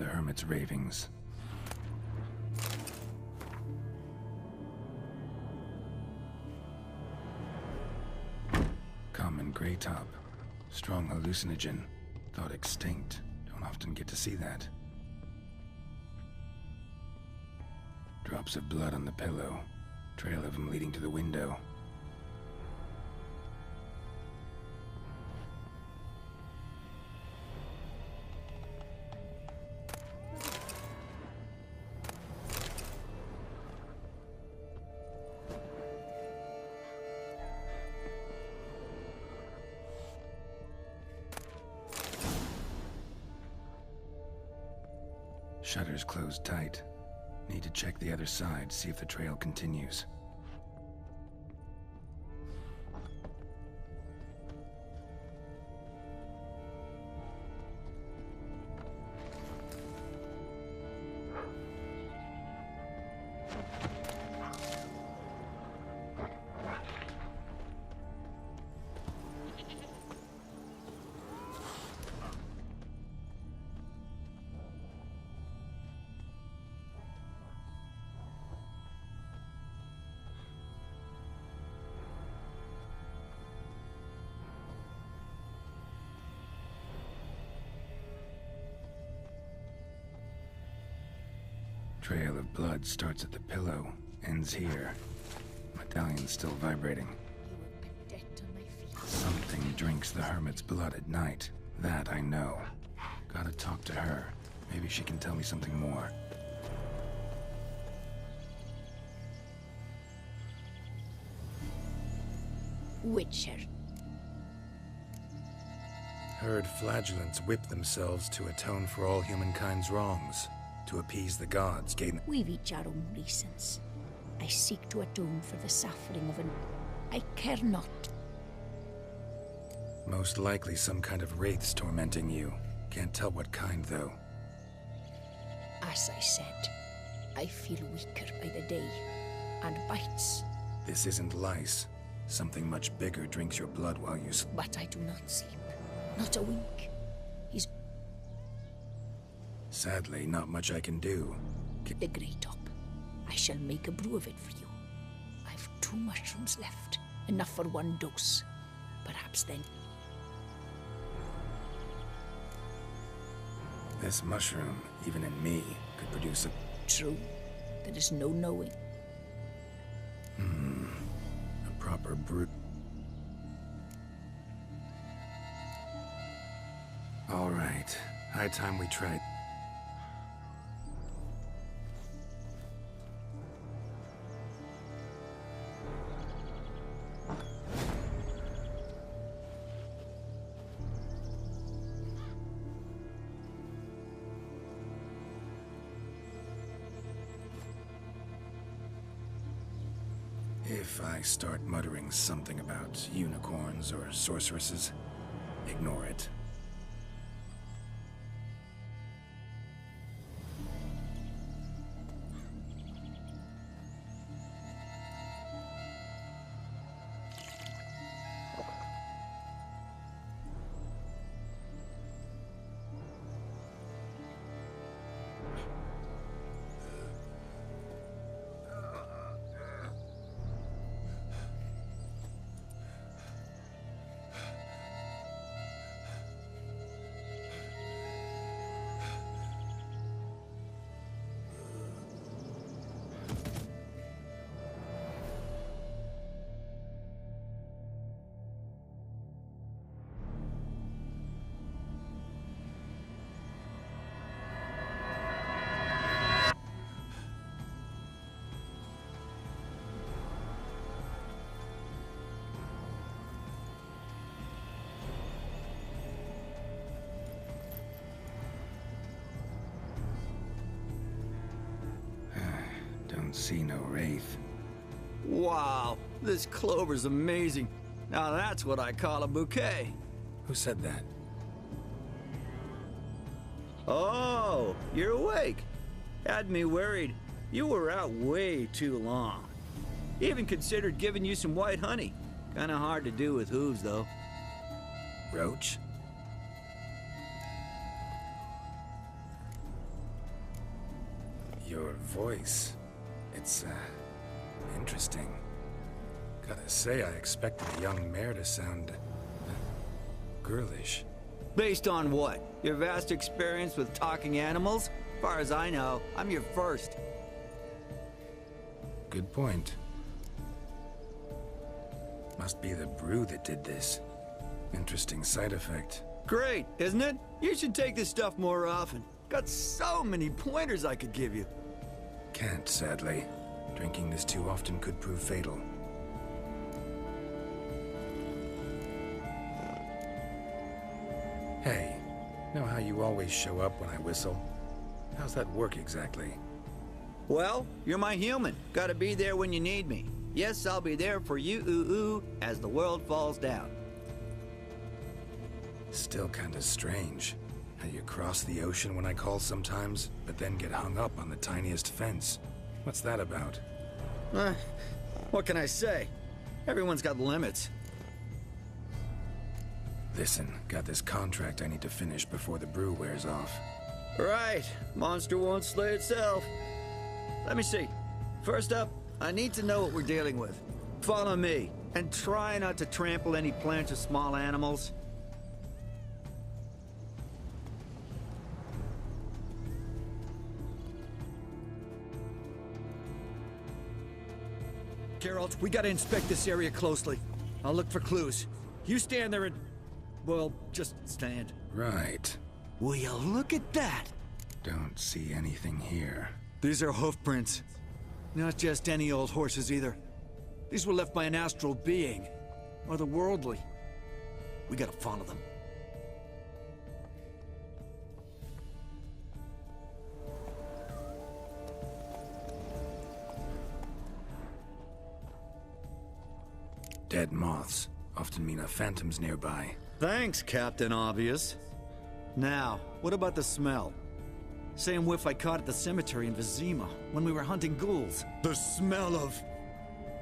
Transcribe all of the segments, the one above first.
the hermit's ravings. Common gray top. Strong hallucinogen. Thought extinct. Don't often get to see that. Drops of blood on the pillow. Trail of him leading to the window. Shutters closed tight. Need to check the other side, see if the trail continues. Trail of blood starts at the pillow, ends here. Medallion's still vibrating. Something drinks the hermit's blood at night. That I know. Gotta talk to her. Maybe she can tell me something more. Witcher. Heard flagellants whip themselves to atone for all humankind's wrongs. To appease the gods, gain... We've each our own reasons. I seek to atone for the suffering of an... I care not. Most likely some kind of wraiths tormenting you. Can't tell what kind, though. As I said, I feel weaker by the day. And bites. This isn't lice. Something much bigger drinks your blood while you... But I do not sleep. Not a wink. He's... Sadly, not much I can do. The Grey Top. I shall make a brew of it for you. I've 2 mushrooms left. Enough for 1 dose. Perhaps then... This mushroom, even in me, could produce a... True. There is no knowing. A proper brew... All right. High time we tried. If I start muttering something about unicorns or sorceresses, ignore it. See no wraith. Wow, this clover's amazing. Now that's what I call a bouquet. Who said that? Oh, you're awake. Had me worried. You were out way too long. Even considered giving you some white honey. Kinda hard to do with hooves, though. Roach? Your voice. It's, interesting. Gotta say, I expected a young mare to sound... girlish. Based on what? Your vast experience with talking animals? As far as I know, I'm your first. Good point. Must be the brew that did this. Interesting side effect. Great, isn't it? You should take this stuff more often. Got so many pointers I could give you. Can't, sadly. Drinking this too often could prove fatal. Hey, know how you always show up when I whistle? How's that work exactly? Well, you're my human. Gotta be there when you need me. Yes, I'll be there for you, ooh, as the world falls down. Still kinda strange. How you cross the ocean when I call sometimes, but then get hung up on the tiniest fence. What's that about? What can I say? Everyone's got limits. Listen, got this contract I need to finish before the brew wears off. Right. Monster won't slay itself. Let me see. First up, I need to know what we're dealing with. Follow me, and try not to trample any plants or small animals. Geralt, we gotta inspect this area closely. I'll look for clues. You stand there and... well, just stand. Right. Will you look at that? Don't see anything here. These are hoof prints. Not just any old horses either. These were left by an astral being. Otherworldly. We gotta follow them. Dead moths often mean a phantom's nearby. Thanks, Captain Obvious. Now, what about the smell? Same whiff I caught at the cemetery in Vizima when we were hunting ghouls. The smell of...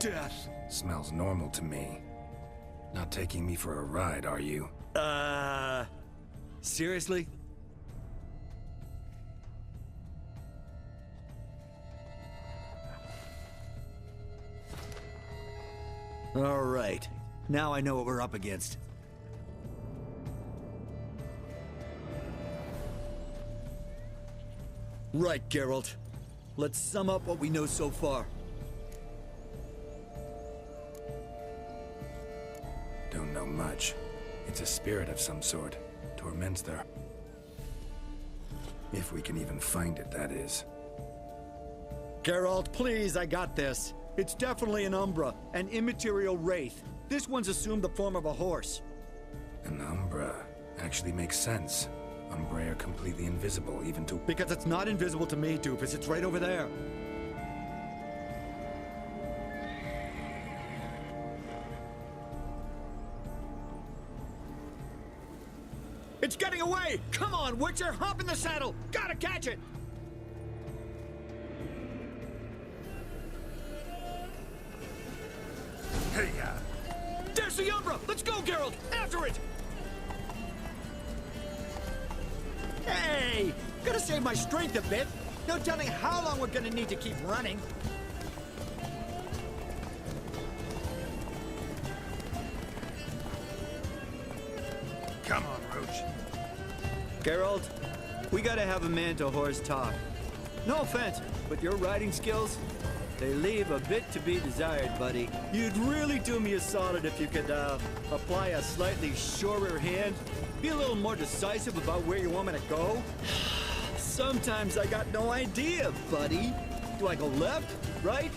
death. Smells normal to me. Not taking me for a ride, are you? Seriously? All right. Now I know what we're up against. Right, Geralt. Let's sum up what we know so far. Don't know much. It's a spirit of some sort. Torments their... if we can even find it, that is. Geralt, please, I got this. It's definitely an Umbra, an immaterial wraith. This one's assumed the form of a horse. An Umbra actually makes sense. Umbra are completely invisible, even to... Because it's not invisible to me, Doofus. It's right over there. It's getting away! Come on, Witcher! Hop in the saddle! Gotta catch it! Hey, There's the Umbra! Let's go, Geralt! After it! Hey! Gotta save my strength a bit. No telling how long we're gonna need to keep running. Come on, Roach. Geralt, we gotta have a man-to-horse talk. No offense, but your riding skills, they leave a bit to be desired, buddy. You'd really do me a solid if you could, apply a slightly surer hand. Be a little more decisive about where you want me to go. Sometimes I got no idea, buddy. Do I go left, right,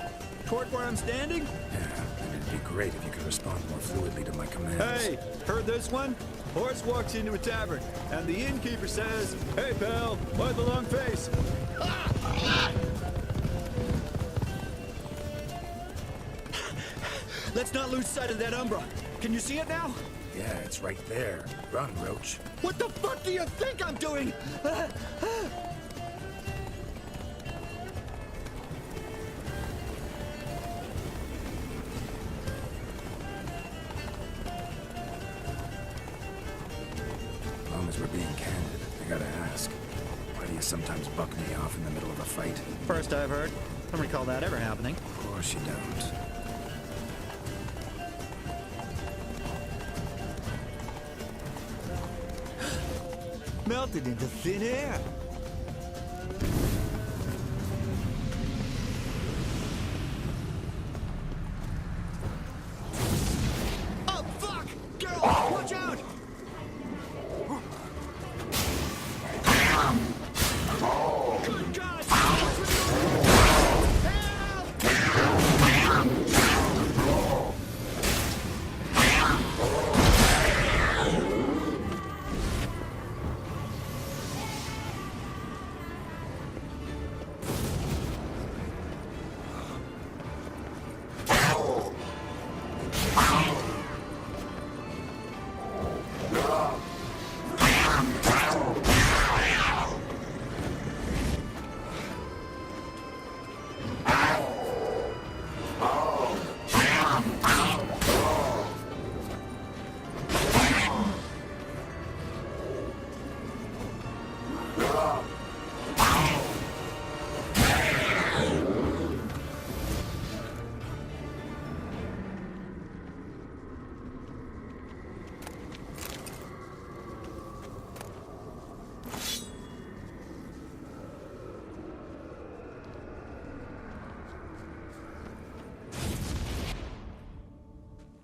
toward where I'm standing? Yeah, and it'd be great if you could respond more fluidly to my commands. Hey, heard this one? Horse walks into a tavern, and the innkeeper says, "Hey, pal, mind the long face." Let's not lose sight of that Umbra. Can you see it now? Yeah, it's right there. Run, Roach. What the fuck do you think I'm doing? As long as we're being candid, I gotta ask, why do you sometimes buck me off in the middle of a fight? First I've heard. Don't recall that ever happening. Of course you don't. Melted into thin air. Oh, fuck! Geralt, watch out! Good God!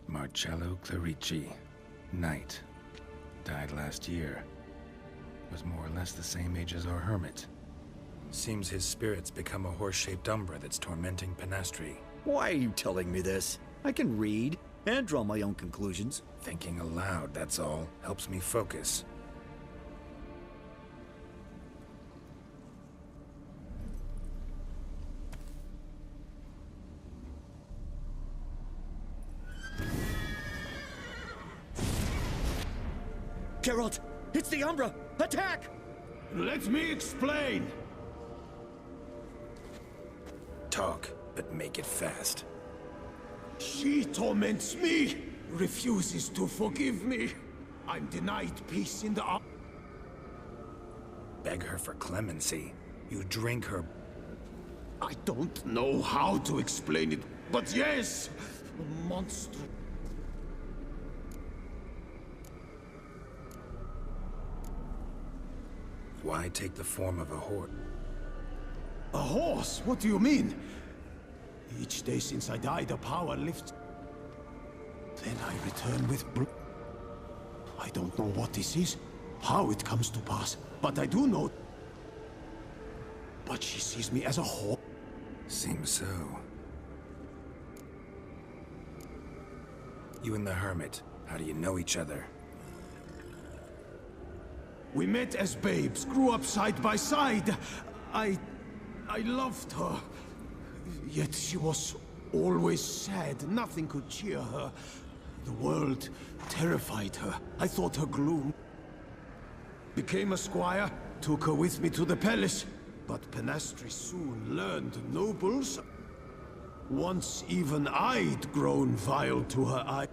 Marcello Clerici, knight. Died last year. Was more or less the same age as our hermit. Seems his spirit's become a horse-shaped umbra that's tormenting Penastri. Why are you telling me this? I can read and draw my own conclusions. Thinking aloud, that's all. Helps me focus. Geralt, it's the Umbra! Attack! Let me explain! Talk, but make it fast. She torments me, refuses to forgive me. I'm denied peace in the Beg her for clemency. You drink her... I don't know how to explain it, but yes! A monster. Why take the form of a horse? A horse? What do you mean? Each day since I died, the power lifts. Then I return with I don't know what this is, how it comes to pass, but I do know. But she sees me as a horse. Seems so. You and the Hermit, how do you know each other? We met as babes, grew up side by side. I loved her. Yet she was always sad. Nothing could cheer her. The world terrified her. I thought her gloom. Became a squire, took her with me to the palace. But Penastri soon learned nobles. Once even I'd grown vile to her eye.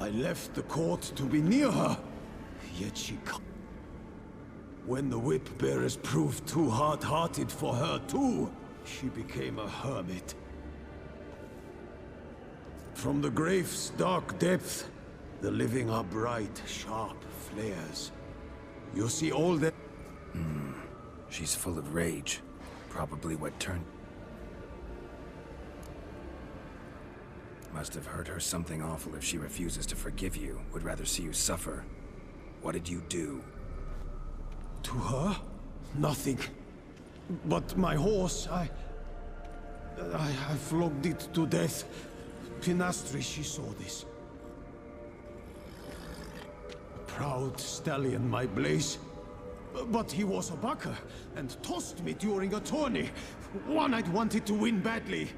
I left the court to be near her. Yet she can't. When the whip-bearers proved too hard-hearted for her too, she became a hermit. From the grave's dark depth, the living are bright, sharp flares. You see all that... She's full of rage. Probably what turned... Must have hurt her something awful if she refuses to forgive you. Would rather see you suffer. What did you do? To her? Nothing. But my horse, I flogged it to death. Penastri, she saw this. A proud stallion, my Blaze. But he was a bucker, and tossed me during a tourney. One I'd wanted to win badly.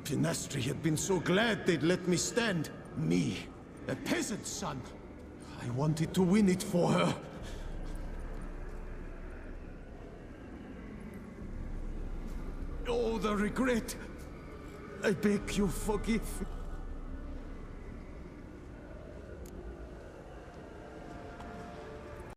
Penastri had been so glad they'd let me stand. Me, a peasant's son. I wanted to win it for her. Oh, the regret. I beg you, forgive me.